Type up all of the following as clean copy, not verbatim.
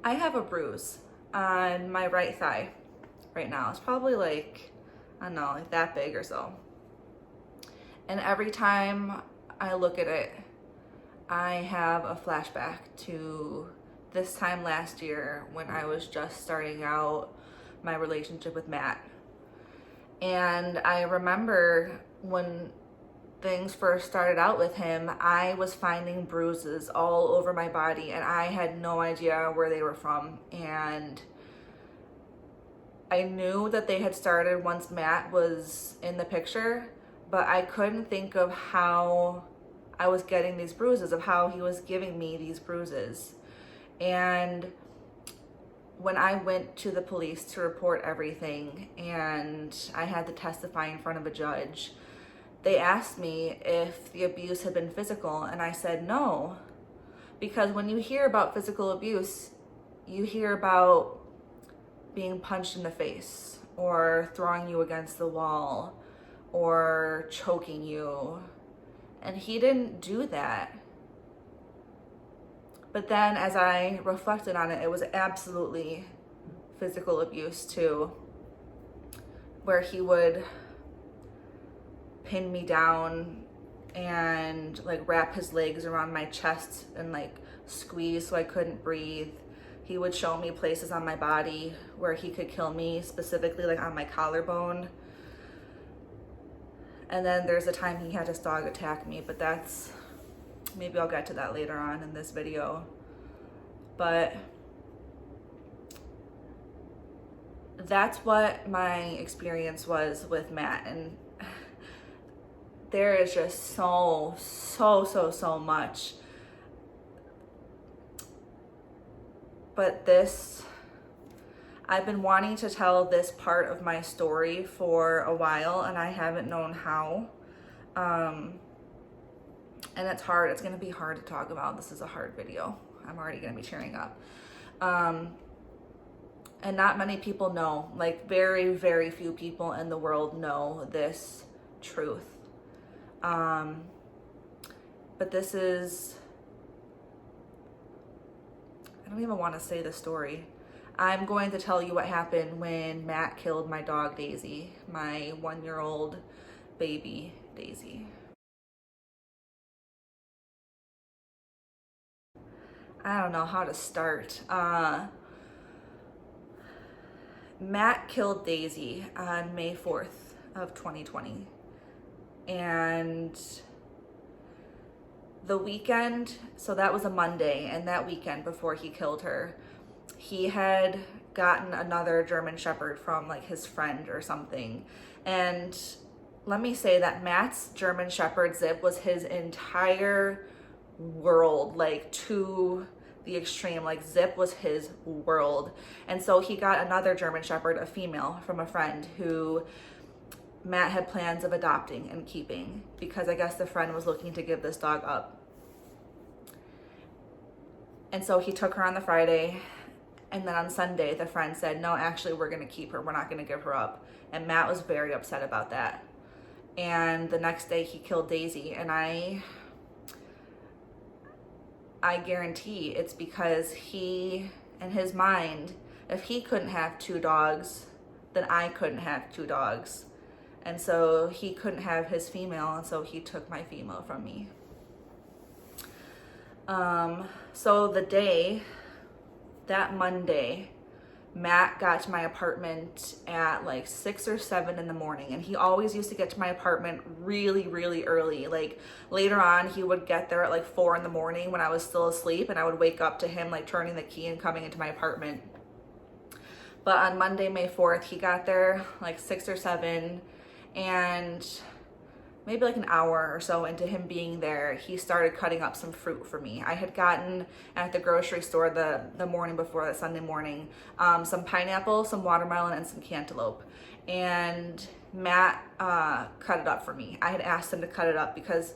I have a bruise on my right thigh right now. It's probably like, I don't know, like that big or so. And every time I look at it, I have a flashback to this time last year when I was just starting out my relationship with Matt. And I remember when things first started out with him, I was finding bruises all over my body and I had no idea where they were from. And I knew that they had started once Matt was in the picture, but I couldn't think of how I was getting these bruises, of how he was giving me these bruises. And when I went to the police to report everything and I had to testify in front of a judge, they asked me if the abuse had been physical, and I said no. Because when you hear about physical abuse, you hear about being punched in the face or throwing you against the wall or choking you. And he didn't do that. But then as I reflected on it, it was absolutely physical abuse too, where he would pin me down and like wrap his legs around my chest and like squeeze so I couldn't breathe. He would show me places on my body where he could kill me, specifically like on my collarbone. And then there's a time he had his dog attack me, but that's, maybe I'll get to that later on in this video. But that's what my experience was with Matt. And there is just so much. But this, I've been wanting to tell this part of my story for a while and I haven't known how. And it's hard. It's going to be hard to talk about. This is a hard video. I'm already going to be tearing up. And not many people know, like very few people in the world know this truth. But this is, I don't even want to say the story. I'm going to tell you what happened when Matt killed my dog Daisy, my 1-year-old baby Daisy. I don't know how to start. Matt killed Daisy on May 4th of 2020. And the weekend, so that was a Monday, and that weekend before he killed her, he had gotten another German Shepherd from like his friend or something. And let me say that Matt's German Shepherd Zip was his entire world, like to the extreme. Like Zip was his world. And so he got another German Shepherd, a female, from a friend who Matt had plans of adopting and keeping, because I guess the friend was looking to give this dog up. And so he took her on the Friday, and then on Sunday the friend said, no, actually we're going to keep her, we're not going to give her up. And Matt was very upset about that. And the next day he killed Daisy, and I guarantee it's because he, in his mind, if he couldn't have 2 dogs, then I couldn't have 2 dogs. And so he couldn't have his female, and so he took my female from me. So that Monday, Matt got to my apartment at like 6 or 7 in the morning, and he always used to get to my apartment really early. Like later on, he would get there at like 4 in the morning when I was still asleep, and I would wake up to him like turning the key and coming into my apartment. But on Monday, May 4th, he got there like 6 or 7, and maybe like an hour or so into him being there, he started cutting up some fruit for me. I had gotten at the grocery store the morning before, that Sunday morning, some pineapple, some watermelon, and some cantaloupe. And Matt cut it up for me. I had asked him to cut it up because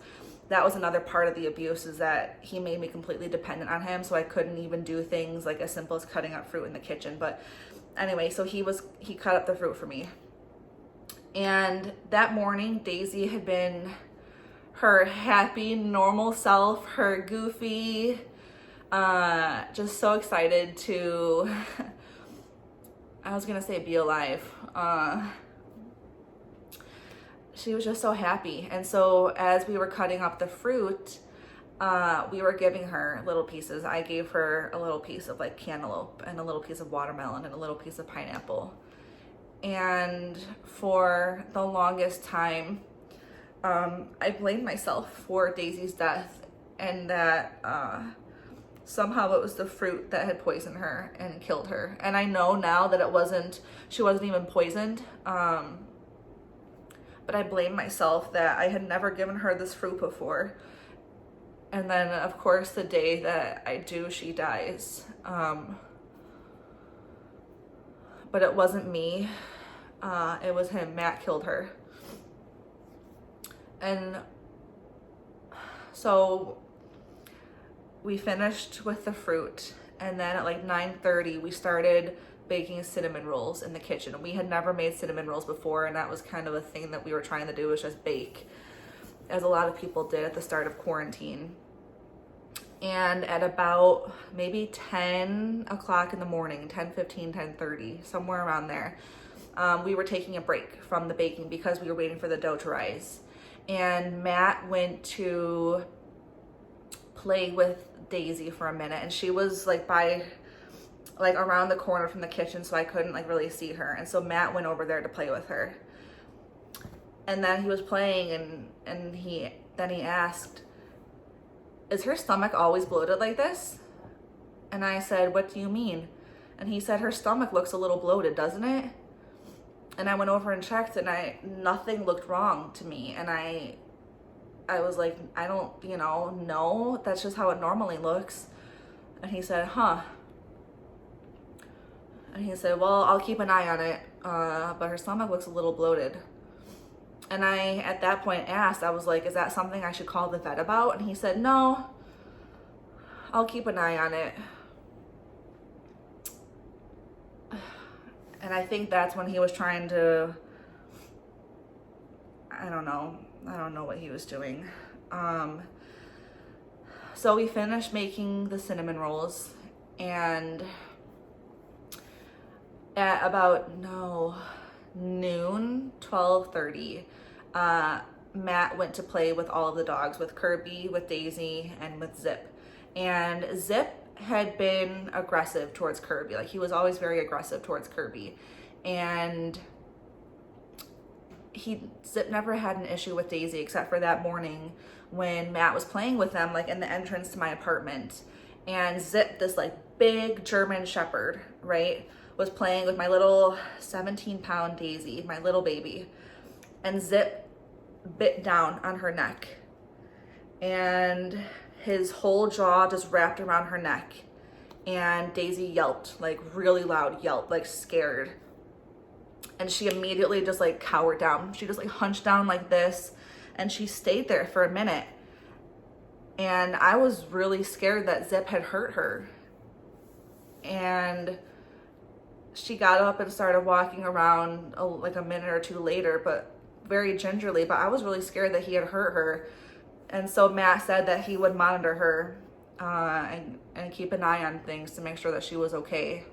that was another part of the abuse, is that he made me completely dependent on him, so I couldn't even do things like as simple as cutting up fruit in the kitchen. But anyway, so he cut up the fruit for me. And that morning, Daisy had been her happy, normal self, her goofy, Just so excited to, I was gonna say be alive. She was just so happy. And so as we were cutting up the fruit, we were giving her little pieces. I gave her a little piece of like cantaloupe and a little piece of watermelon and a little piece of pineapple. And for the longest time, I blamed myself for Daisy's death, and that somehow it was the fruit that had poisoned her and killed her. And I know now that she wasn't even poisoned. But I blame myself that I had never given her this fruit before. And then, of course, the day that I do, she dies. But it wasn't me. It was him. Matt killed her. And so we finished with the fruit. And then at like 9:30, we started baking cinnamon rolls in the kitchen. We had never made cinnamon rolls before, and that was kind of a thing that we were trying to do, was just bake, as a lot of people did at the start of quarantine. And at about maybe 10 o'clock in the morning, 10:15, 10:30, somewhere around there, we were taking a break from the baking because we were waiting for the dough to rise. And Matt went to play with Daisy for a minute, and she was like around the corner from the kitchen, so I couldn't like really see her. And so Matt went over there to play with her. And then he was playing, and he asked, "Is her stomach always bloated like this?" And I said, "What do you mean?" And he said, "Her stomach looks a little bloated, doesn't it?" And I went over and checked, and nothing looked wrong to me. And I was like, "I don't, no, that's just how it normally looks." And he said, "Huh." And he said, "Well, I'll keep an eye on it, but her stomach looks a little bloated." And I, at that point, asked, I was like, "Is that something I should call the vet about?" And he said, "No, I'll keep an eye on it." And I think that's when he was trying to, I don't know what he was doing. So we finished making the cinnamon rolls, and at about noon, 12:30, Matt went to play with all of the dogs, with Kirby, with Daisy, and with Zip. And Zip had been aggressive towards Kirby. Like, he was always very aggressive towards Kirby. And Zip never had an issue with Daisy, except for that morning when Matt was playing with them, like in the entrance to my apartment. And Zip, this like big German Shepherd, right, was playing with my little 17-pound Daisy, my little baby. And Zip bit down on her neck. And his whole jaw just wrapped around her neck. And Daisy yelped, like really loud yelp, like scared. And she immediately just like cowered down. She just like hunched down like this, and she stayed there for a minute. And I was really scared that Zip had hurt her. And she got up and started walking around like a minute or two later, but very gingerly. But I was really scared that he had hurt her. And so Matt said that he would monitor her and keep an eye on things to make sure that she was okay.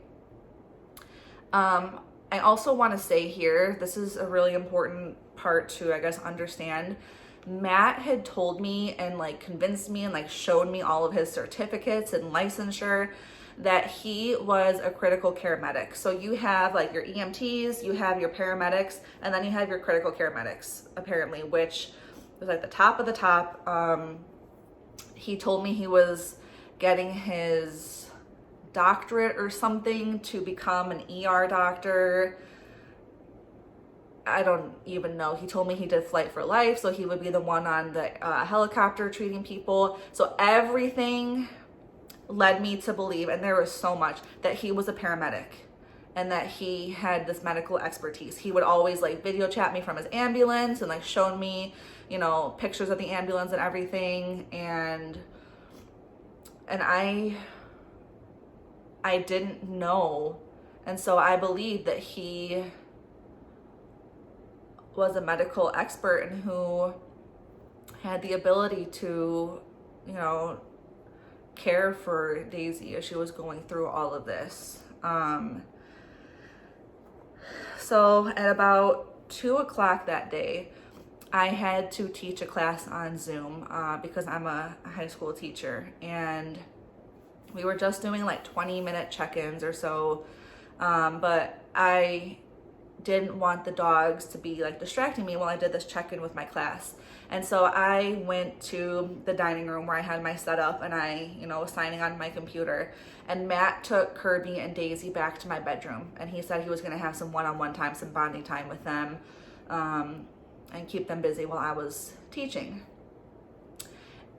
I also want to say here, this is a really important part to, I guess, understand. Matt had told me and like convinced me and like showed me all of his certificates and licensure that he was a critical care medic. So you have like your EMTs, you have your paramedics, and then you have your critical care medics, apparently, which was like the top of the top. He told me he was getting his doctorate or something to become an ER doctor. I don't even know. He told me he did Flight for Life, so he would be the one on the helicopter treating people. So everything led me to believe, and there was so much, that he was a paramedic and that he had this medical expertise. He would always like video chat me from his ambulance and like show me, pictures of the ambulance and everything. And I didn't know. And so I believed that he was a medical expert and who had the ability to, care for Daisy as she was going through all of this. So at about 2 o'clock that day, I had to teach a class on Zoom because I'm a high school teacher, and we were just doing like 20-minute check-ins or so, but I didn't want the dogs to be like distracting me while I did this check-in with my class. And so I went to the dining room where I had my setup, and I, was signing on my computer, and Matt took Kirby and Daisy back to my bedroom, and he said he was gonna have some one-on-one time, some bonding time with them, and keep them busy while I was teaching.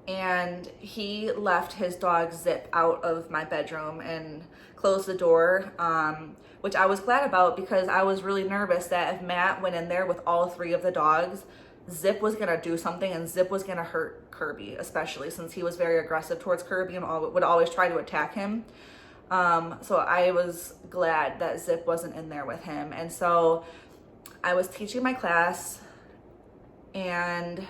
And he left his dog Zip out of my bedroom and closed the door, which I was glad about, because I was really nervous that if Matt went in there with all 3 of the dogs, Zip was gonna do something, and Zip was gonna hurt Kirby, especially since he was very aggressive towards Kirby and would always try to attack him. So I was glad that Zip wasn't in there with him. And so I was teaching my class, and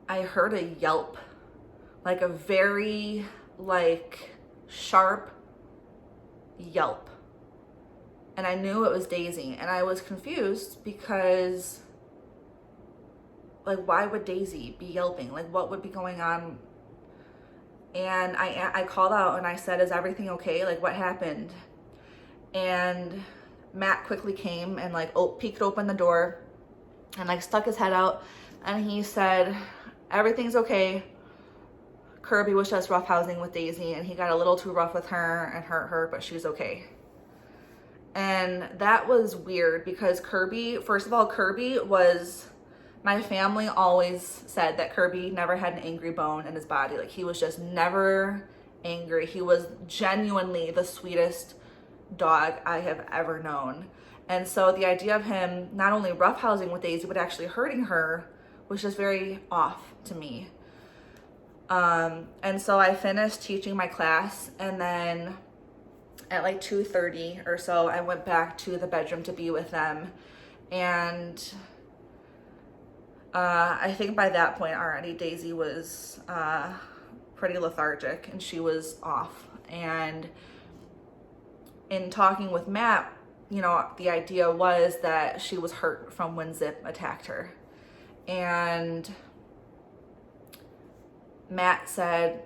I heard a yelp, like a very sharp yelp. And I knew it was Daisy, and I was confused because why would Daisy be yelping? What would be going on? And I called out and I said, "Is everything okay? What happened?" And Matt quickly came and peeked open the door and stuck his head out, and he said, "Everything's okay. Kirby was just roughhousing with Daisy, and he got a little too rough with her and hurt her, but she's okay." And that was weird because first of all, Kirby was, my family always said that Kirby never had an angry bone in his body. He was just never angry. He was genuinely the sweetest dog I have ever known. And so the idea of him not only roughhousing with Daisy, but actually hurting her was just very off to me. And so I finished teaching my class, and then at 2:30 or so, I went back to the bedroom to be with them. And I think by that point already, Daisy was pretty lethargic and she was off. And in talking with Matt, the idea was that she was hurt from when Zip attacked her. And Matt said,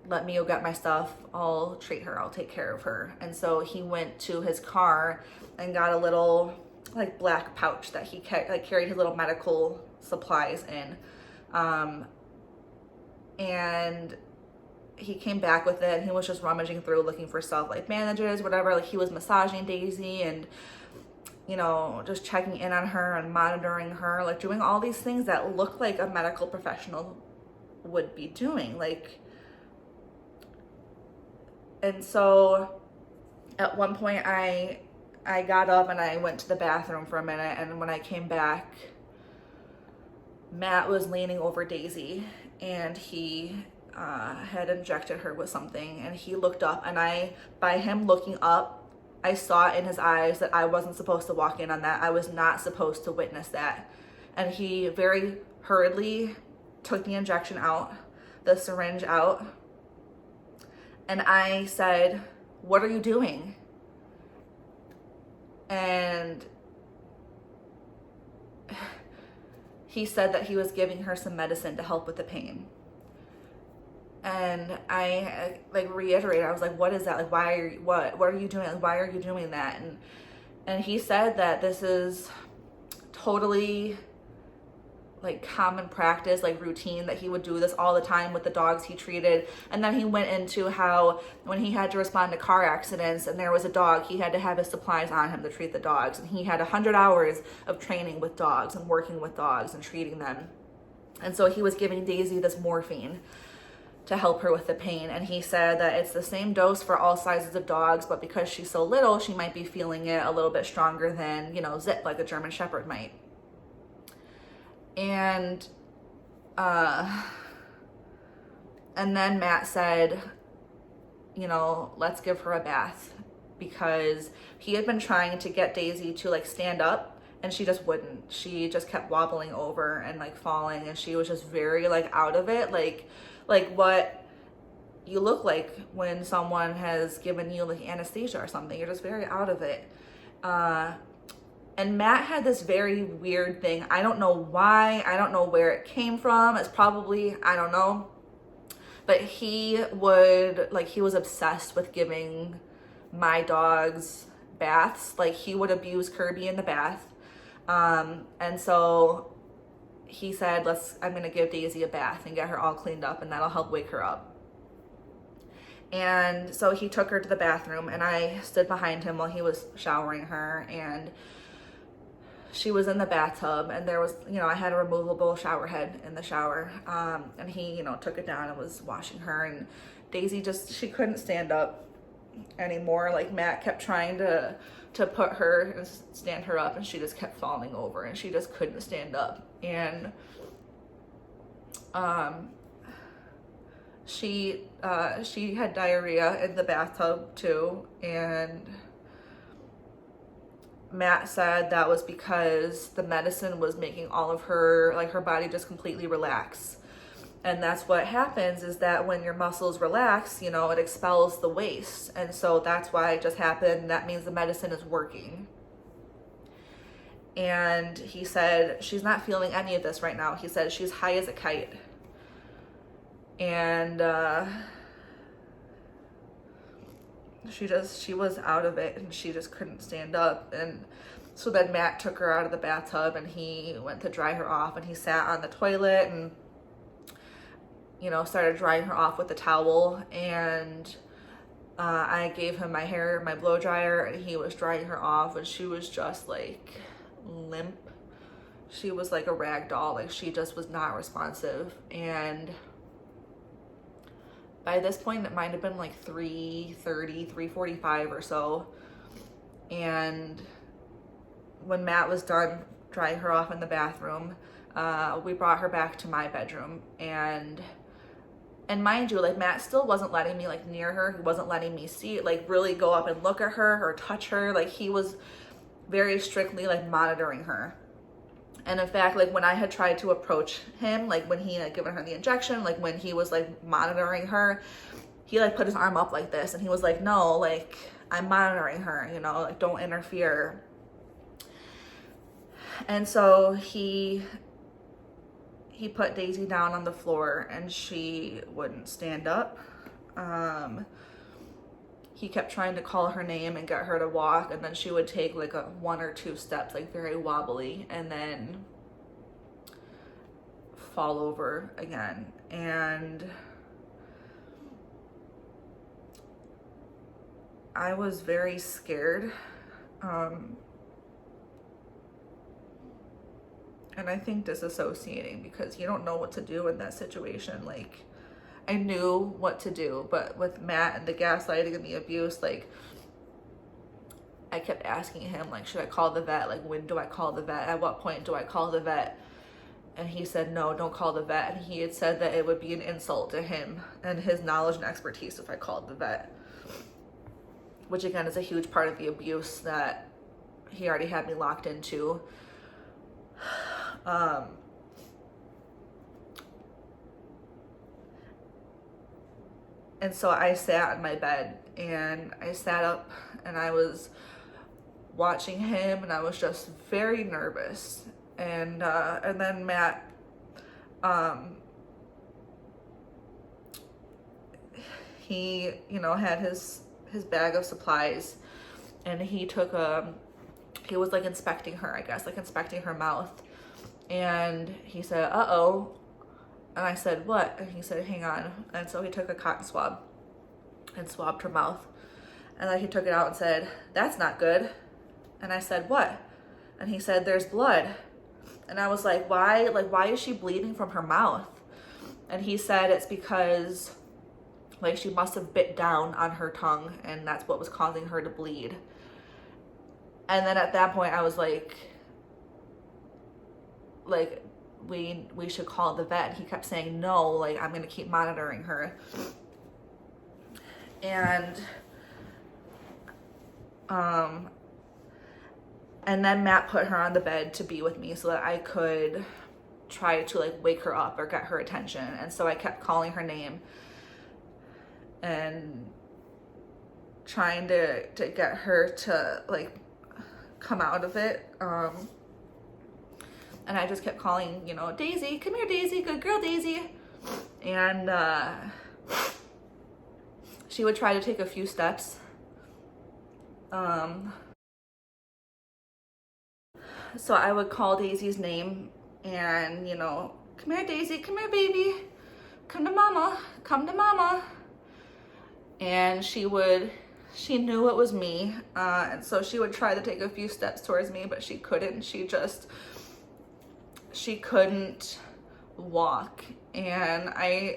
"Let me go get my stuff. I'll treat her. I'll take care of her." And so he went to his car and got a little black pouch that he carried his little medical supplies in. And he came back with it, and he was just rummaging through looking for stuff bandages, whatever. He was massaging Daisy and, just checking in on her and monitoring her, doing all these things that look like a medical professional would be doing. And so at one point I got up and I went to the bathroom for a minute, and when I came back, Matt was leaning over Daisy, and he had injected her with something, and he looked up, and by him looking up, I saw in his eyes that I wasn't supposed to walk in on that. I was not supposed to witness that. And he very hurriedly took the injection out, the syringe out, and I said, "What are you doing?" And he said that he was giving her some medicine to help with the pain. And I reiterated, I was like, "What is that? What are you doing? Why are you doing that?" And he said that this is totally common practice, routine, that he would do this all the time with the dogs he treated. And then he went into how when he had to respond to car accidents and there was a dog, he had to have his supplies on him to treat the dogs. And he had 100 hours of training with dogs and working with dogs and treating them. And so he was giving Daisy this morphine to help her with the pain. And he said that it's the same dose for all sizes of dogs, but because she's so little, she might be feeling it a little bit stronger than, Zip, like a German Shepherd might. And then Matt said, "Let's give her a bath," because he had been trying to get Daisy to stand up and she just wouldn't. She just kept wobbling over and like falling, and she was just very like out of it, like what you look like when someone has given you like anesthesia or something. You're just very out of it. And Matt had this very weird thing. I don't know why. I don't know where it came from. It's probably, I don't know. But he was obsessed with giving my dogs baths. Like, he would abuse Kirby in the bath. And so he said, I'm going to give Daisy a bath and get her all cleaned up, and that'll help wake her up. And so he took her to the bathroom, and I stood behind him while he was showering her, and she was in the bathtub, and there was, I had a removable shower head in the shower, and he, took it down and was washing her, and Daisy she couldn't stand up anymore. Like, Matt kept trying to put her and stand her up, and she just kept falling over, and she just couldn't stand up. And she had diarrhea in the bathtub too, and Matt said that was because the medicine was making all of her, like, her body just completely relax. And that's what happens, is that when your muscles relax, it expels the waste. And so that's why it just happened. That means the medicine is working. And he said she's not feeling any of this right now. He said she's high as a kite. And she was out of it, and she just couldn't stand up. And so then Matt took her out of the bathtub, and he went to dry her off, and he sat on the toilet and started drying her off with the towel. And I gave him my blow dryer, and he was drying her off, and she was just like limp. She was like a rag doll. Like, she just was not responsive. And by this point, it might have been like 3:30, 3:45 or so. And when Matt was done drying her off in the bathroom, we brought her back to my bedroom. And mind you, like, Matt still wasn't letting me like near her. He wasn't letting me really go up and look at her or touch her. Like, he was very strictly like monitoring her. And in fact, like, when I had tried to approach him, like when he had given her the injection, like when he was like monitoring her, he like put his arm up like this, and he was like, no, like, I'm monitoring her, like, don't interfere. And so he put Daisy down on the floor, and she wouldn't stand up. He kept trying to call her name and get her to walk, and then she would take like one or two steps, like very wobbly, and then fall over again. And I was very scared. And I think disassociating, because you don't know what to do in that situation. Like, I knew what to do, but with Matt and the gaslighting and the abuse, like, I kept asking him, like, should I call the vet? Like, when do I call the vet? At what point do I call the vet? And he said, no, don't call the vet. And he had said that it would be an insult to him and his knowledge and expertise if I called the vet, which again is a huge part of the abuse that he already had me locked into. And so I sat in my bed, and I sat up, and I was watching him, and I was just very nervous. And then Matt, he, had his bag of supplies, and he took he was like inspecting her, I guess, like inspecting her mouth. And he said, uh-oh. And I said, what? And he said, hang on. And so he took a cotton swab and swabbed her mouth. And then he took it out and said, that's not good. And I said, what? And he said, there's blood. And I was like, why? Like, why is she bleeding from her mouth? And he said it's because, like, she must have bit down on her tongue, and that's what was causing her to bleed. And then at that point, I was like, we should call the vet. He kept saying, no, like, I'm going to keep monitoring her. And And then Matt put her on the bed to be with me so that I could try to like wake her up or get her attention. And so I kept calling her name and trying to get her to like come out of it. And I just kept calling, you know, Daisy, come here, Daisy, good girl, Daisy. And she would try to take a few steps. So I would call Daisy's name and, you know, come here, Daisy, come here, baby, come to mama, come to mama. And she knew it was me. And so she would try to take a few steps towards me, but she couldn't. She couldn't walk. And I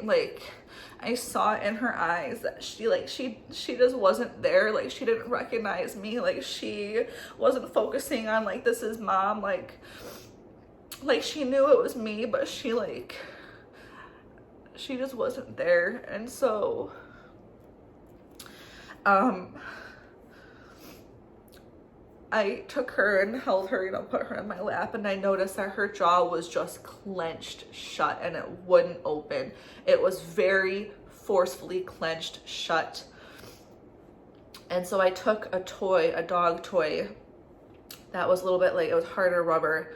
saw it in her eyes that she just wasn't there. Like, she didn't recognize me. Like, she wasn't focusing on like, this is mom. Like she knew it was me, but she just wasn't there. And so I took her and held her, you know, put her in my lap, and I noticed that her jaw was just clenched shut and it wouldn't open. It was very forcefully clenched shut. And so I took a dog toy that was a little bit like, it was harder rubber,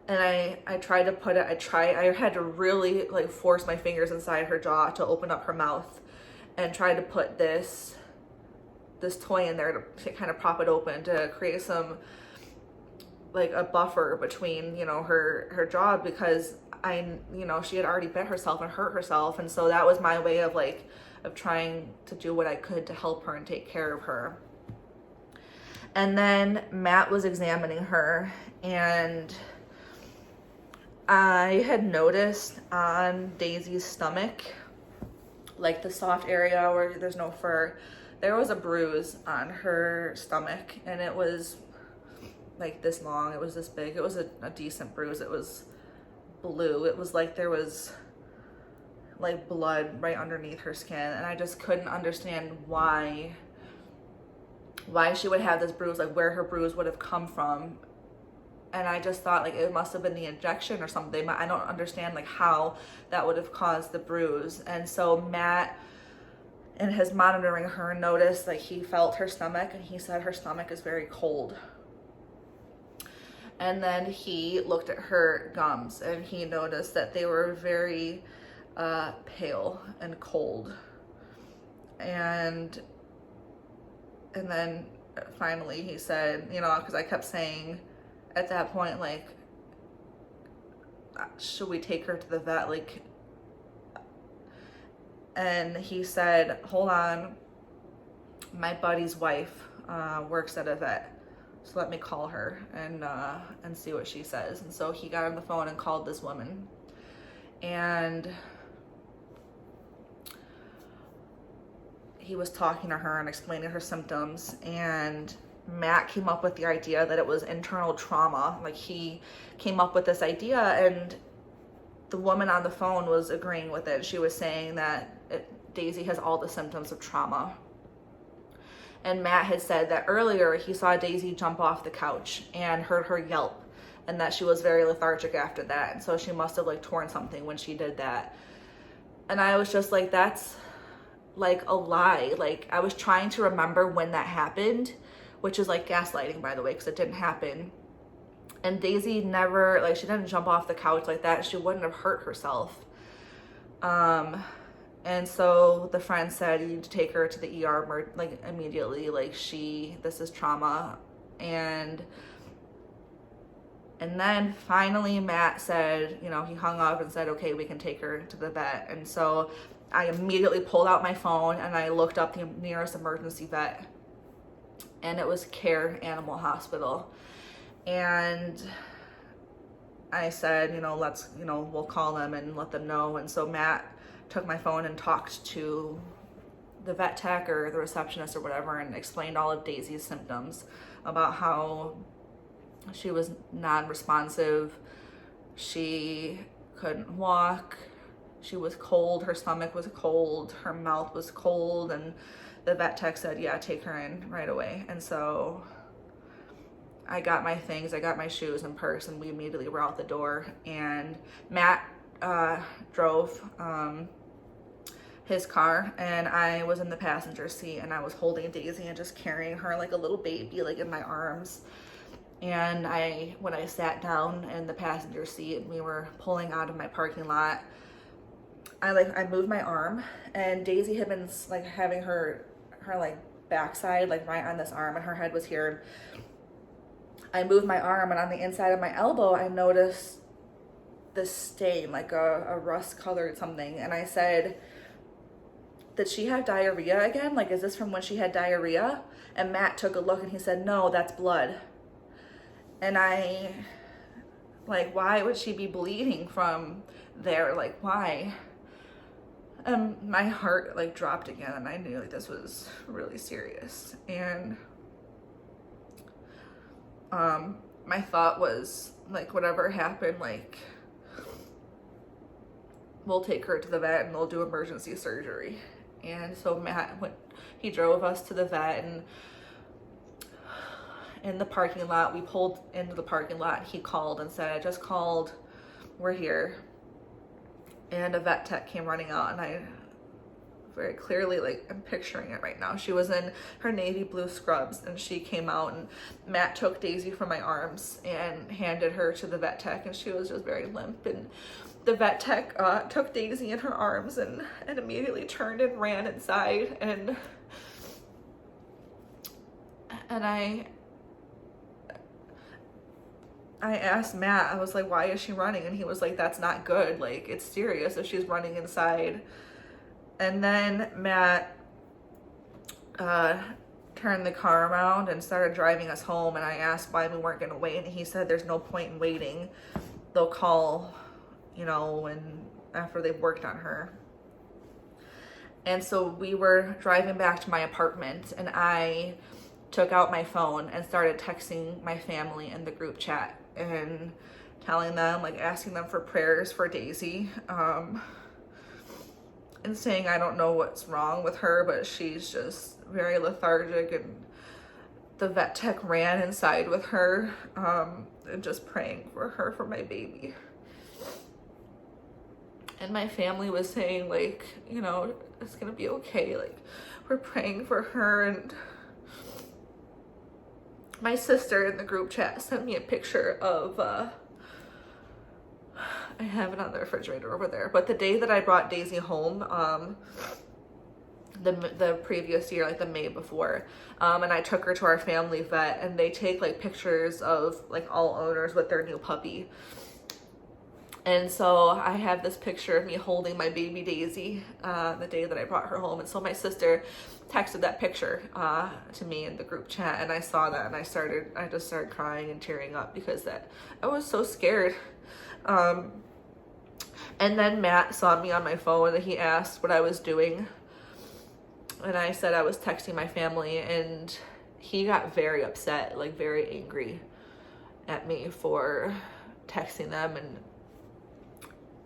and I tried to put it, I had to really like force my fingers inside her jaw to open up her mouth and try to put this toy in there to kind of prop it open to create some like a buffer between, you know, her jaw, because you know, she had already bit herself and hurt herself. And so that was my way of trying to do what I could to help her and take care of her. And then Matt was examining her, and I had noticed on Daisy's stomach, like the soft area where there's no fur, there was a bruise on her stomach, and it was like this long, it was this big, it was a decent bruise. It was blue. It was like there was like blood right underneath her skin, and I just couldn't understand why she would have this bruise, like where her bruise would have come from. And I just thought like it must have been the injection or something, but I don't understand like how that would have caused the bruise. And so Matt, in his monitoring her, noticed like he felt her stomach, and he said her stomach is very cold. And then he looked at her gums, and he noticed that they were very pale and cold. And then finally he said, you know, because I kept saying at that point, like, should we take her to the vet? Like, and he said, hold on, my buddy's wife works at a vet, so let me call her and see what she says. And so he got on the phone and called this woman, and he was talking to her and explaining her symptoms. And Matt came up with the idea that it was internal trauma. Like, he came up with this idea, and the woman on the phone was agreeing with it. She was saying that Daisy has all the symptoms of trauma. And Matt had said that earlier he saw Daisy jump off the couch and heard her yelp, and that she was very lethargic after that. And so she must have like torn something when she did that. And I was just like, that's like a lie. Like, I was trying to remember when that happened, which is like gaslighting, by the way, because it didn't happen. And Daisy never, like, she didn't jump off the couch like that. She wouldn't have hurt herself. And so the friend said, you need to take her to the ER like immediately. Like, this is trauma. And then finally Matt said, you know, he hung up and said, okay, we can take her to the vet. And so I immediately pulled out my phone and I looked up the nearest emergency vet, and it was Care Animal Hospital. And I said, you know, we'll call them and let them know. And so Matt took my phone and talked to the vet tech or the receptionist or whatever, and explained all of Daisy's symptoms about how she was non-responsive, she couldn't walk, she was cold, her stomach was cold, her mouth was cold. And the vet tech said, yeah, take her in right away. And so I got my things, I got my shoes and purse, and we immediately were out the door. And Matt drove his car, and I was in the passenger seat, and I was holding Daisy and just carrying her like a little baby, like in my arms. And when I sat down in the passenger seat and we were pulling out of my parking lot, I moved my arm, and Daisy had been like having her like backside like right on this arm, and her head was here. I moved my arm, and on the inside of my elbow, I noticed this stain, like a rust colored something. And I said, did she have diarrhea again? Like, is this from when she had diarrhea? And Matt took a look and he said, no, that's blood. And I, like, why would she be bleeding from there? Like, why? And my heart like dropped again, and I knew like this was really serious. And my thought was like, whatever happened, like, we'll take her to the vet and they'll do emergency surgery. And so Matt he drove us to the vet, and in the parking lot, we pulled into the parking lot. He called and said, I just called, we're here. And a vet tech came running out, and I very clearly, like, I'm picturing it right now. She was in her navy blue scrubs, and she came out, and Matt took Daisy from my arms and handed her to the vet tech, and she was just very limp. And the vet tech took Daisy in her arms and immediately turned and ran inside. And I asked Matt, I was like, why is she running? And he was like, that's not good. Like, it's serious if she's running inside. And then Matt turned the car around and started driving us home. And I asked why we weren't going to wait. And he said, there's no point in waiting. They'll call, you know, after they've worked on her. And so we were driving back to my apartment, and I took out my phone and started texting my family in the group chat and telling them, like, asking them for prayers for Daisy, and saying I don't know what's wrong with her, but she's just very lethargic. And the vet tech ran inside with her, and just praying for her, for my baby. And my family was saying, like, you know, it's gonna be okay, like, we're praying for her. And my sister in the group chat sent me a picture of, I have it on the refrigerator over there, but the day that I brought Daisy home, the previous year, like the May before, and I took her to our family vet, and they take like pictures of like all owners with their new puppy. And so I have this picture of me holding my baby Daisy the day that I brought her home. And so my sister texted that picture to me in the group chat, and I saw that, and I just started crying and tearing up because I was so scared. And then Matt saw me on my phone, and he asked what I was doing. And I said I was texting my family, and he got very upset, like very angry at me for texting them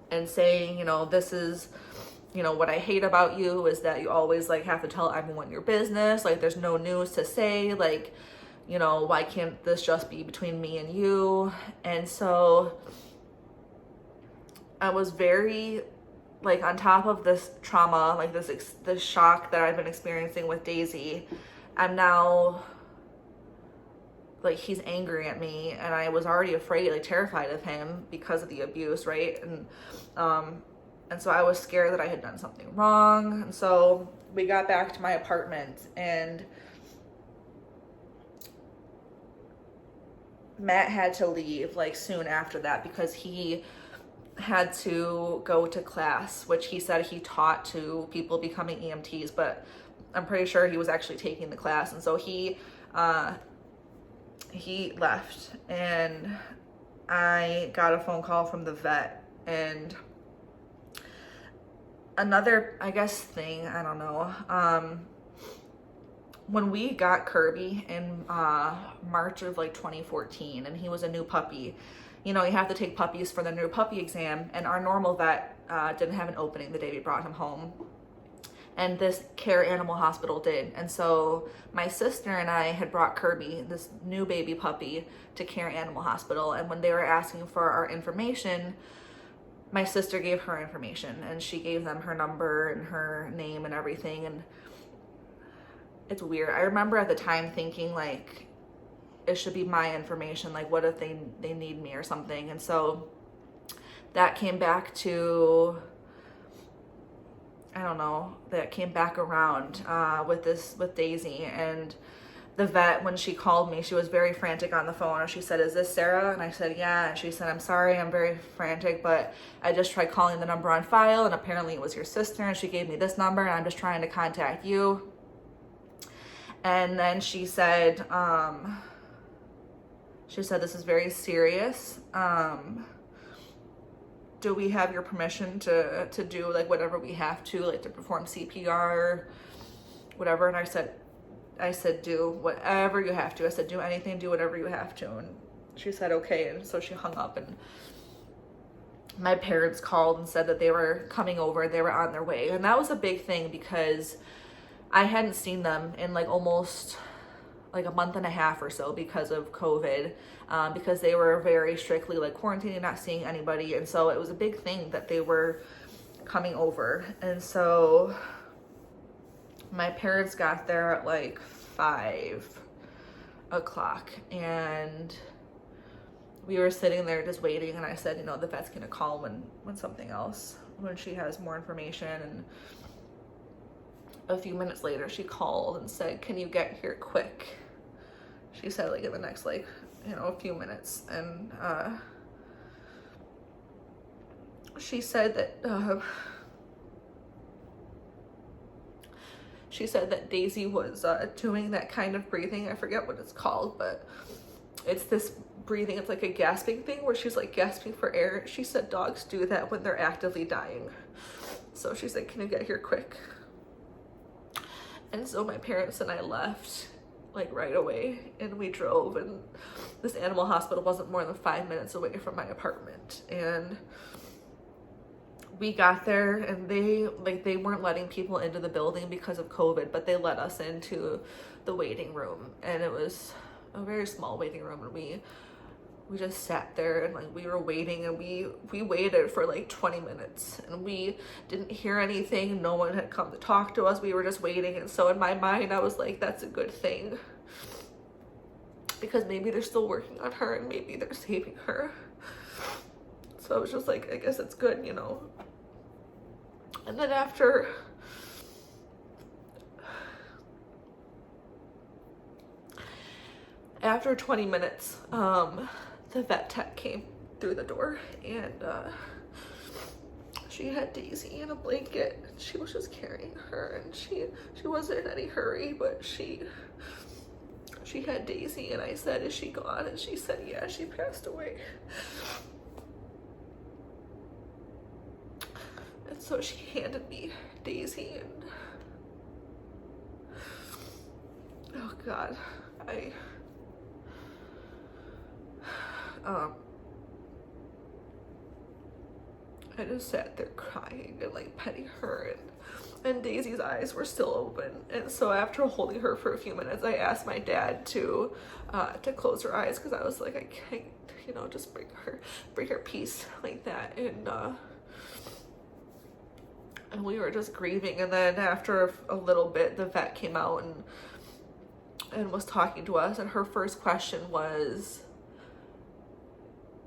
and saying, you know, this is, you know, what I hate about you is that you always like have to tell everyone your business. Like, there's no news to say, like, you know, why can't this just be between me and you? And so I was very, like, on top of this trauma, like this shock that I've been experiencing with Daisy, I'm now, like, he's angry at me, and I was already afraid, like, terrified of him because of the abuse, right? And so I was scared that I had done something wrong. And so we got back to my apartment, and Matt had to leave, like, soon after that because he had to go to class, which he said he taught to people becoming EMTs, but I'm pretty sure he was actually taking the class. And so he left, and I got a phone call from the vet. And another, I guess, thing, I don't know, when we got Kirby in March of like 2014, and he was a new puppy, you know, you have to take puppies for the new puppy exam, and our normal vet didn't have an opening the day we brought him home. and this care animal hospital did. And so my sister and I had brought Kirby, this new baby puppy, to Care Animal Hospital, and when they were asking for our information, my sister gave her information, and she gave them her number and her name and everything. And it's weird. I remember at the time thinking like it should be my information, like what if they need me or something. And so that came back to, I don't know, that came back around with Daisy. And the vet, when she called me, she was very frantic on the phone. And she said, "Is this Sarah?" And I said, "Yeah." And she said, "I'm sorry, I'm very frantic, but I just tried calling the number on file, and apparently it was your sister, and she gave me this number, and I'm just trying to contact you." And then she said, "This is very serious. Do we have your permission to do like whatever we have to, like to perform CPR, whatever?" And I said, "Do whatever you have to." I said, "Do anything, do whatever you have to." And she said, "Okay." And so she hung up, and my parents called and said that they were coming over, they were on their way. And that was a big thing because I hadn't seen them in like almost like a month and a half or so because of COVID, because they were very strictly like quarantining, not seeing anybody. And so it was a big thing that they were coming over. And so my parents got there at like 5 o'clock, and we were sitting there just waiting. And I said, the vet's gonna call when something else, when she has more information. And a few minutes later she called and said, "Can you get here quick?" She said like in the next like, a few minutes. And she said that Daisy was doing that kind of breathing. I forget what it's called, but it's this breathing. It's like a gasping thing where she's like gasping for air. She said dogs do that when they're actively dying. So she said, "Can you get here quick?" And so my parents and I left like right away, and we drove, and this animal hospital wasn't more than 5 minutes away from my apartment. And we got there, and they weren't letting people into the building because of COVID, but they let us into the waiting room, and it was a very small waiting room. And we just sat there, and like we were waiting, and we waited for like 20 minutes, and we didn't hear anything. No one had come to talk to us. We were just waiting. And so in my mind I was like, that's a good thing, because maybe they're still working on her, and maybe they're saving her. So I was just like, I guess it's good, And then after after 20 minutes, the vet tech came through the door, and she had Daisy in a blanket. She was just carrying her, and she wasn't in any hurry, but she had Daisy. And I said, "Is she gone?" And she said, "Yeah, she passed away." And so she handed me Daisy, and oh God, I just sat there crying and like petting her, and Daisy's eyes were still open. And so after holding her for a few minutes, I asked my dad to close her eyes, because I was like, I can't, just bring her peace like that. And we were just grieving. And then after a little bit, the vet came out and was talking to us, and her first question was,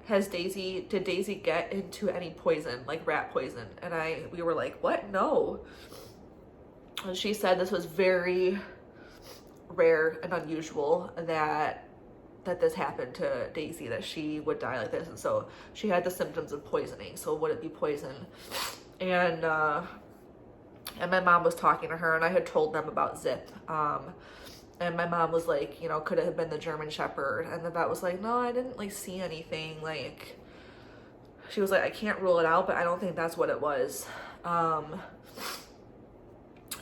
did Daisy get into any poison, like rat poison? And we were like, "What? No." And she said this was very rare and unusual that this happened to Daisy, that she would die like this. And so she had the symptoms of poisoning. So would it be poison? And my mom was talking to her, and I had told them about Zip. And my mom was like, could it have been the German Shepherd? And the vet was like, "No, I didn't like see anything." Like, she was like, "I can't rule it out, but I don't think that's what it was." And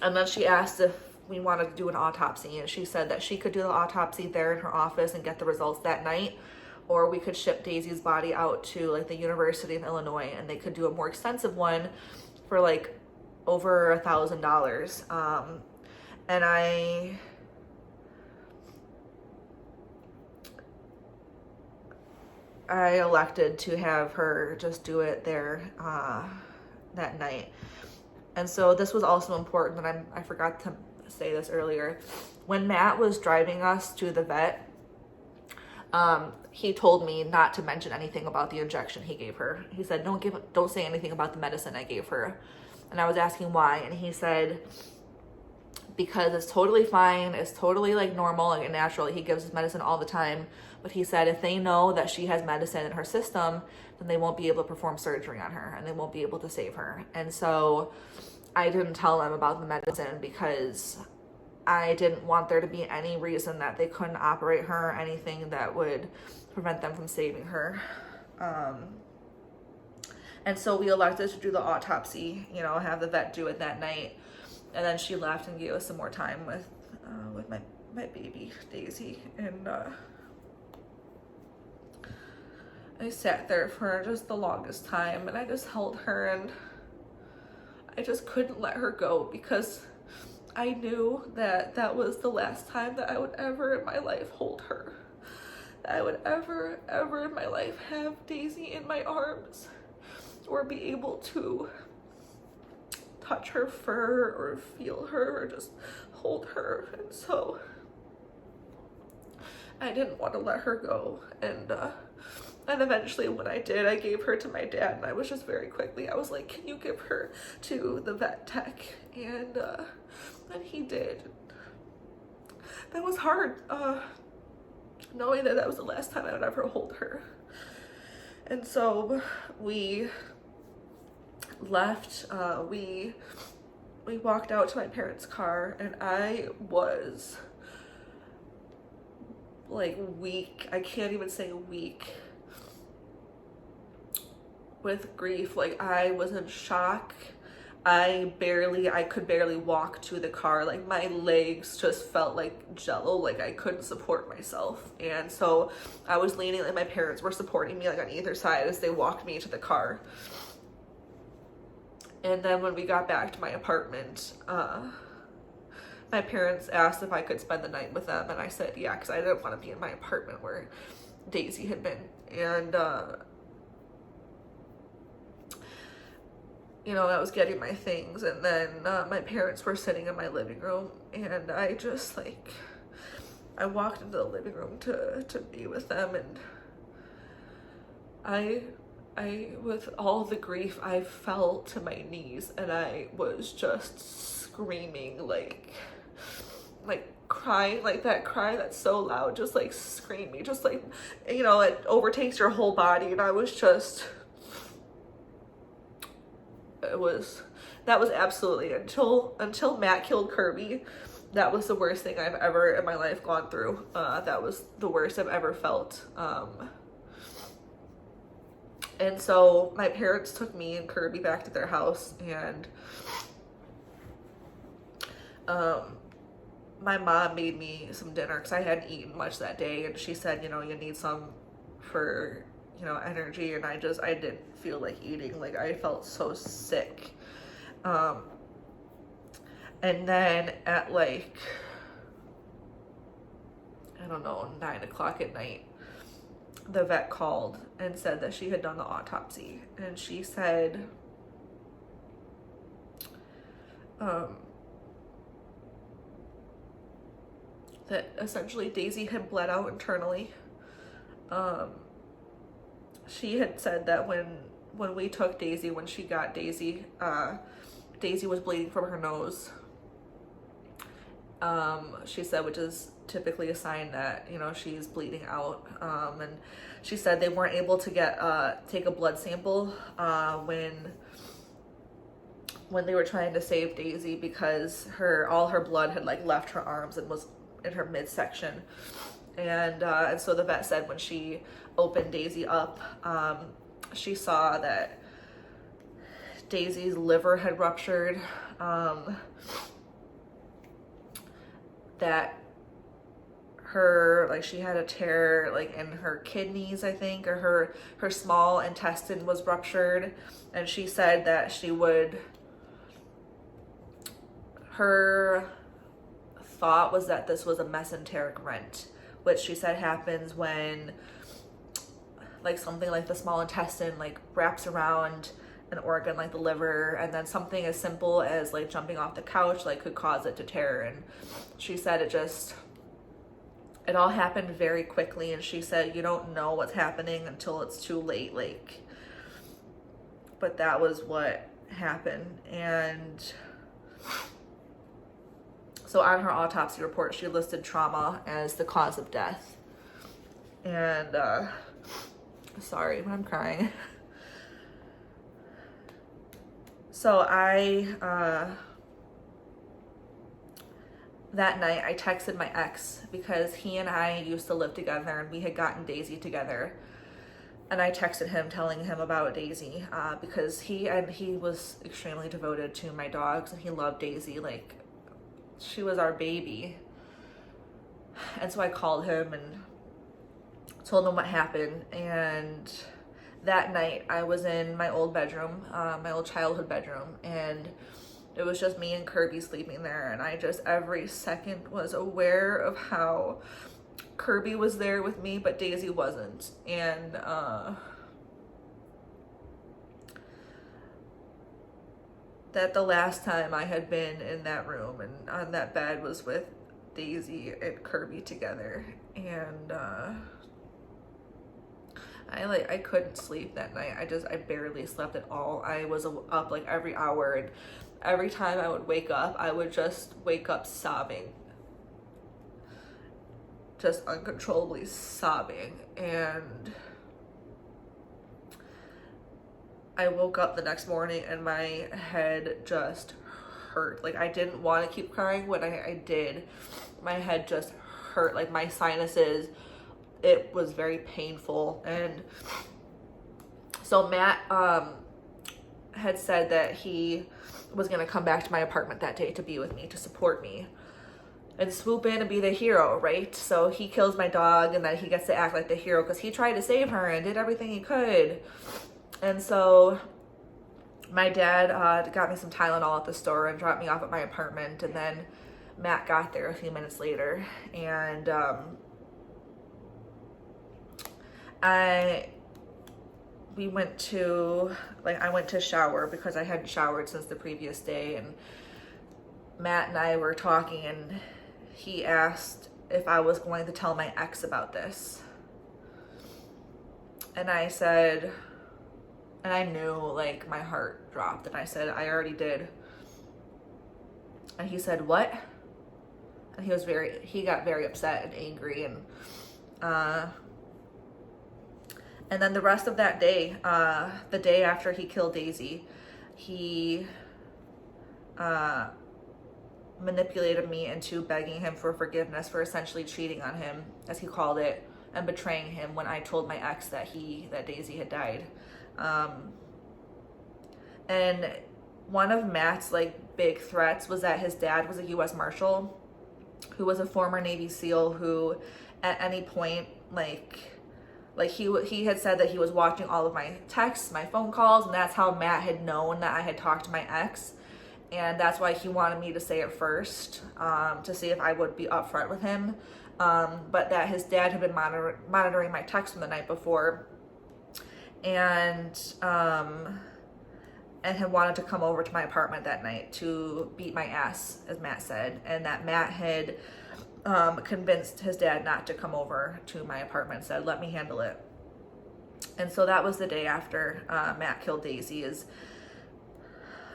then she asked if we wanted to do an autopsy, and she said that she could do the autopsy there in her office and get the results that night, or we could ship Daisy's body out to like the University of Illinois, and they could do a more extensive one for like over $1,000. And I elected to have her just do it there that night. And so this was also important, and I forgot to say this earlier. When Matt was driving us to the vet, he told me not to mention anything about the injection he gave her. He said, don't say anything about the medicine I gave her. And I was asking why, and he said, because it's totally fine, it's totally like normal, like natural. He gives his medicine all the time. But he said if they know that she has medicine in her system, then they won't be able to perform surgery on her and they won't be able to save her. And so I didn't tell them about the medicine because I didn't want there to be any reason that they couldn't operate her or anything that would prevent them from saving her. And so we elected to do the autopsy, you know, have the vet do it that night. And then she left and gave us some more time with my baby, Daisy. And I sat there for just the longest time, and I just held her, and I just couldn't let her go because I knew that that was the last time that I would ever in my life hold her. That I would ever in my life have Daisy in my arms or be able to touch her fur or feel her or just hold her. And so I didn't want to let her go. And eventually when I did, I gave her to my dad, and I was just very quickly, I was like, can you give her to the vet tech? And he did. That was hard, knowing that that was the last time I would ever hold her. And so we left, we walked out to my parents' car, and I was like weak. I can't even say weak with grief. Like I was in shock. I could barely walk to the car. Like my legs just felt like jello, like I couldn't support myself. And so I was leaning, like my parents were supporting me like on either side as they walked me to the car. And then when we got back to my apartment, my parents asked if I could spend the night with them, and I said yeah, because I didn't want to be in my apartment where Daisy had been. And you know, I was getting my things, and then my parents were sitting in my living room, and I just like, I walked into the living room to be with them, and I with all the grief, I fell to my knees, and I was just screaming, like crying, like that cry that's so loud, just like screaming, just like, you know, it overtakes your whole body. And I was just, that was absolutely, until Matt killed Kirby, that was the worst thing I've ever in my life gone through. That was the worst I've ever felt. And so my parents took me and Kirby back to their house, and my mom made me some dinner because I hadn't eaten much that day, and she said, you know, you need some for, you know, energy. And I didn't feel like eating. Like I felt so sick. And then at like, I don't know, 9 o'clock at night, the vet called and said that she had done the autopsy, and she said that essentially Daisy had bled out internally. She had said that when we took Daisy, when she got Daisy, Daisy was bleeding from her nose. She said, which is typically a sign that, you know, she's bleeding out. And she said they weren't able to take a blood sample when they were trying to save Daisy, because all her blood had like left her arms and was in her midsection. And so the vet said when she opened Daisy up, she saw that Daisy's liver had ruptured, that she had a tear like in her kidneys, I think, or her small intestine was ruptured. And she said that she would her thought was that this was a mesenteric rent, which she said happens when like something like the small intestine like wraps around an organ like the liver, and then something as simple as like jumping off the couch like could cause it to tear. And she said it all happened very quickly, and she said you don't know what's happening until it's too late, like, but that was what happened. And so on her autopsy report she listed trauma as the cause of death. And sorry, I'm crying. So that night I texted my ex because he and I used to live together and we had gotten Daisy together. And I texted him telling him about Daisy because he was extremely devoted to my dogs and he loved Daisy. Like, she was our baby. And so I called him and told him what happened. And that night I was in my old bedroom, my old childhood bedroom, and it was just me and Kirby sleeping there. And I just every second was aware of how Kirby was there with me, but Daisy wasn't. And that the last time I had been in that room and on that bed was with Daisy and Kirby together. And I couldn't sleep that night. I barely slept at all. I was up like every hour, and every time I would wake up, I would just wake up sobbing. Just uncontrollably sobbing. And I woke up the next morning and my head just hurt. Like, I didn't want to keep crying. When I did, my head just hurt. Like, my sinuses, it was very painful. And so Matt had said that he was going to come back to my apartment that day to be with me, to support me and swoop in and be the hero, right? So he kills my dog and then he gets to act like the hero because he tried to save her and did everything he could. And so my dad got me some Tylenol at the store and dropped me off at my apartment, and then Matt got there a few minutes later. And I went to shower because I hadn't showered since the previous day, and Matt and I were talking and he asked if I was going to tell my ex about this. And I said, and I knew, like, my heart dropped, and I said, I already did. And he said, what? And he got very upset and angry. And then the rest of that day, the day after he killed Daisy, he manipulated me into begging him for forgiveness for essentially cheating on him, as he called it, and betraying him when I told my ex that Daisy had died. And one of Matt's like big threats was that his dad was a U.S. Marshal who was a former Navy SEAL who at any point like he had said that he was watching all of my texts, my phone calls, and that's how Matt had known that I had talked to my ex. And that's why he wanted me to say it first, to see if I would be upfront with him. But that his dad had been monitoring my texts from the night before, and had wanted to come over to my apartment that night to beat my ass, as Matt said, and that Matt had convinced his dad not to come over to my apartment, said, let me handle it. And so that was the day after Matt killed Daisy, is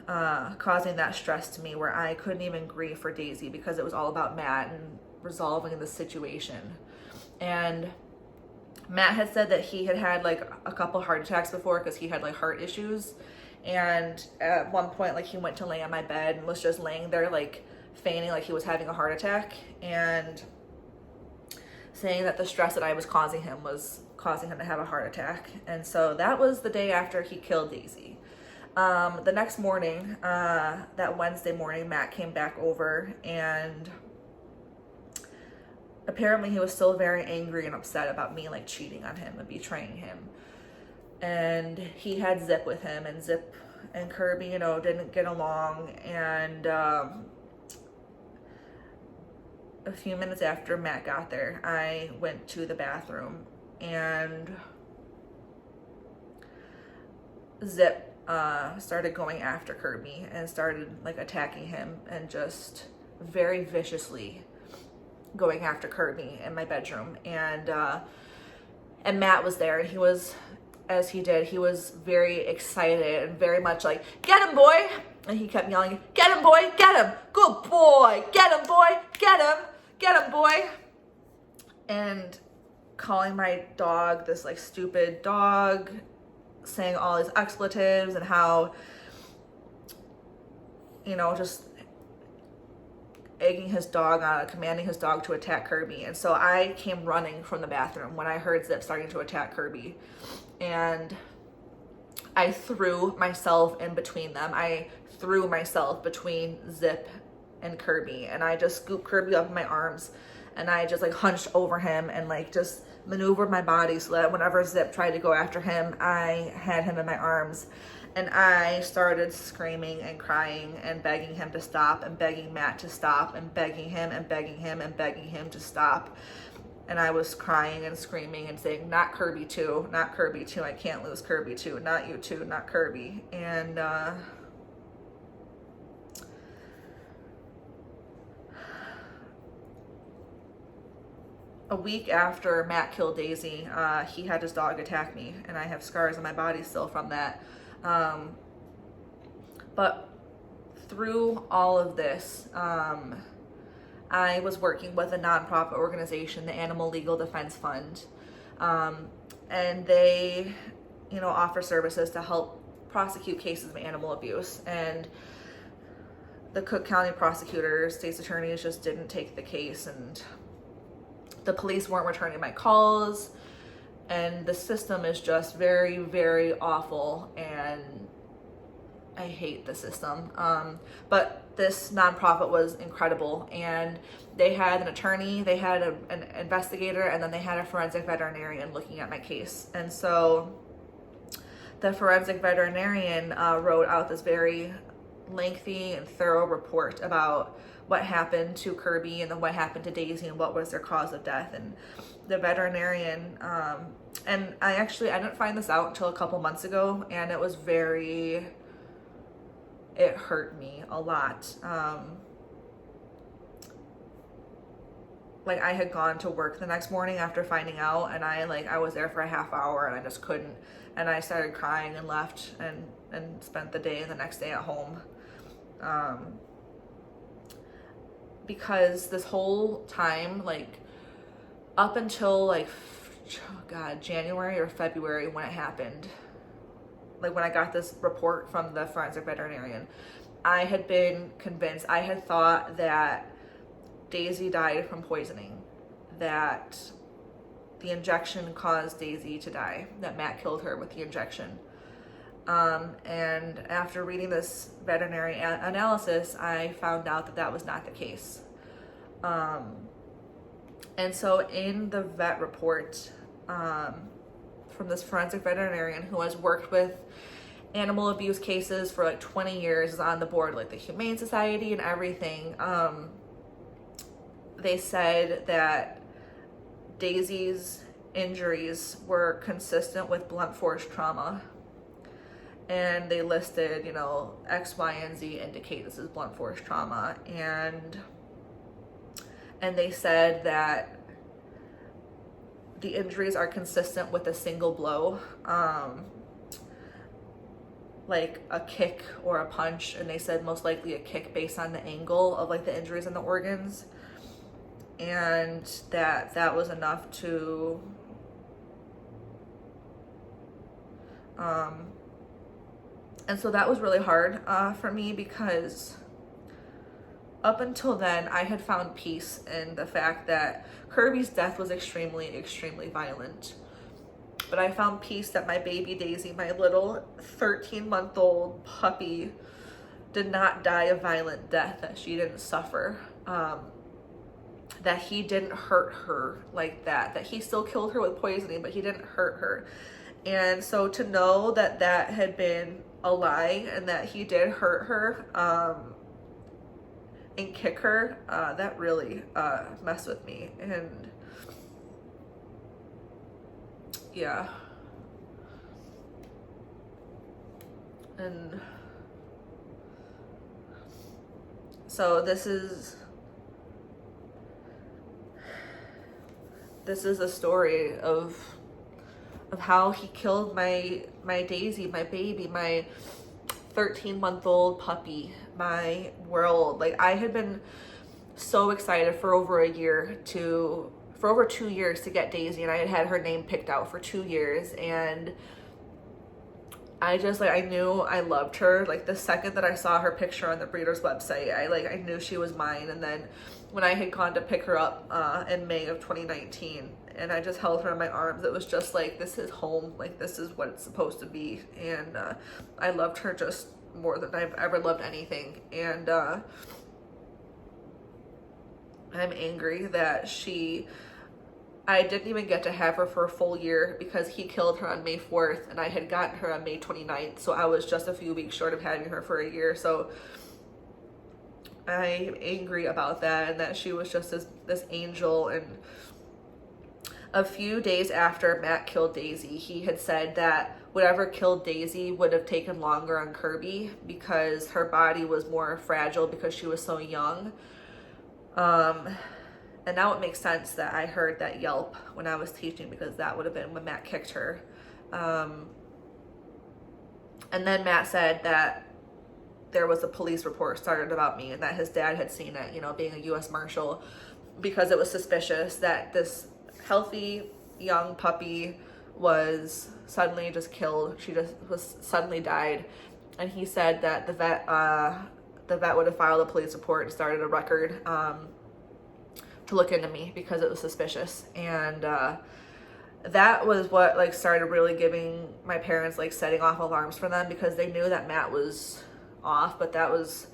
causing that stress to me where I couldn't even grieve for Daisy because it was all about Matt and resolving the situation. And Matt had said that he had like a couple heart attacks before because he had like heart issues. And at one point, like, he went to lay on my bed and was just laying there like feigning like he was having a heart attack, and saying that the stress that I was causing him was causing him to have a heart attack. And so that was the day after he killed Daisy. The next morning, that Wednesday morning, Matt came back over, and apparently he was still very angry and upset about me like cheating on him and betraying him. And he had Zip with him, and Zip and Kirby, didn't get along. And a few minutes after Matt got there, I went to the bathroom and Zip started going after Kirby and started like attacking him and just very viciously going after Kirby in my bedroom. And Matt was there, and he was, as he did, he was very excited and very much like, "Get him, boy!" And he kept yelling, "Get him, boy! Get him! Good boy! Get him, boy! Get him! Get him, boy!" And calling my dog this like stupid dog, saying all these expletives and how, you know, just egging his dog on, commanding his dog to attack Kirby. And so I came running from the bathroom when I heard Zip starting to attack Kirby. And I threw myself in between them. I threw myself between Zip and Kirby. And I just scooped Kirby up in my arms. And I just like hunched over him and like just maneuvered my body so that whenever Zip tried to go after him, I had him in my arms. And I started screaming and crying and begging him to stop and begging Matt to stop and begging him and begging him and begging him to stop. And I was crying and screaming and saying, "Not Kirby too, not Kirby too, I can't lose Kirby too, not you too, not Kirby." And a week after Matt killed Daisy, he had his dog attack me, and I have scars on my body still from that. But through all of this, I was working with a nonprofit organization, the Animal Legal Defense Fund, and they, you know, offer services to help prosecute cases of animal abuse. And the Cook County prosecutors, state's attorneys just didn't take the case, and the police weren't returning my calls, and the system is just very, very awful, and I hate the system. But this nonprofit was incredible, and they had an attorney, they had an investigator, and then they had a forensic veterinarian looking at my case. And so the forensic veterinarian wrote out this very lengthy and thorough report about what happened to Kirby and then what happened to Daisy and what was their cause of death. And the veterinarian, and I didn't find this out until a couple months ago, and it was it hurt me a lot. Like I had gone to work the next morning after finding out, and I was there for a half hour and I just couldn't, and I started crying and left and spent the next day at home. Because this whole time, like up until January or February when it happened, like when I got this report from the forensic veterinarian, I had been convinced, I had thought that Daisy died from poisoning, that the injection caused Daisy to die, that Matt killed her with the injection. And after reading this veterinary analysis, I found out that that was not the case. And so in the vet report, from this forensic veterinarian who has worked with animal abuse cases for like 20 years, is on the board, like the Humane Society and everything, they said that Daisy's injuries were consistent with blunt force trauma. And they listed, X, Y, and Z indicate this is blunt force trauma. And they said that the injuries are consistent with a single blow, like a kick or a punch. And they said most likely a kick based on the angle of like the injuries in the organs. And that was enough to, and so that was really hard for me, because up until then, I had found peace in the fact that Kirby's death was extremely, extremely violent. But I found peace that my baby Daisy, my little 13-month-old puppy, did not die a violent death, that she didn't suffer, that he didn't hurt her like that he still killed her with poisoning, but he didn't hurt her. And so to know that that had been a lie and that he did hurt her, and kick her, that really messed with me. And yeah. And so this is a story of how he killed my Daisy, my baby, my 13-month-old puppy, my world. Like, I had been so excited for over 2 years to get Daisy, and I had had her name picked out for 2 years, and I just, like, I knew I loved her. Like, the second that I saw her picture on the breeder's website, I knew she was mine. And then when I had gone to pick her up in May of 2019, and I just held her in my arms, it was just like, this is home. Like, this is what it's supposed to be. And I loved her just more than I've ever loved anything. And I'm angry that I didn't even get to have her for a full year, because he killed her on May 4th and I had gotten her on May 29th. So I was just a few weeks short of having her for a year. So I'm angry about that, and that she was just this angel. And a few days after Matt killed Daisy, he had said that whatever killed Daisy would have taken longer on Kirby, because her body was more fragile because she was so young. And now it makes sense that I heard that yelp when I was teaching, because that would have been when Matt kicked her. And then Matt said that there was a police report started about me, and that his dad had seen it, being a U.S. Marshal, because it was suspicious that this healthy young puppy was suddenly just killed. She just suddenly died. And he said that the vet would have filed a police report and started a record to look into me, because it was suspicious. And that was what, like, started really giving my parents, like, setting off alarms for them, because they knew that Matt was off. But that was,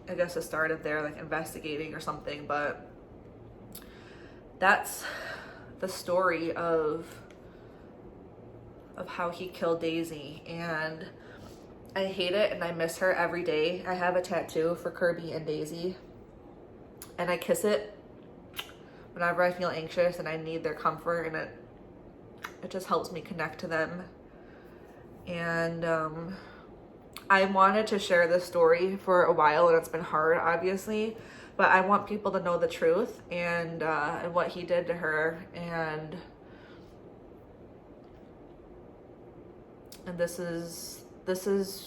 I guess, the start of their, like, investigating or something. But that's the story of how he killed Daisy. And I hate it, and I miss her every day. I have a tattoo for Kirby and Daisy, and I kiss it whenever I feel anxious and I need their comfort, and it just helps me connect to them. And I wanted to share this story for a while, and it's been hard, obviously, but I want people to know the truth and what he did to her. And this is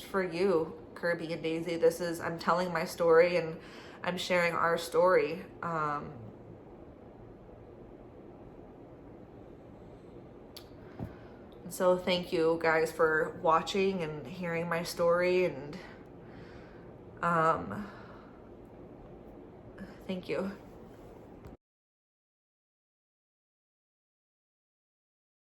for you, Kirby and Daisy. I'm telling my story, and I'm sharing our story. So thank you guys for watching and hearing my story, and thank you.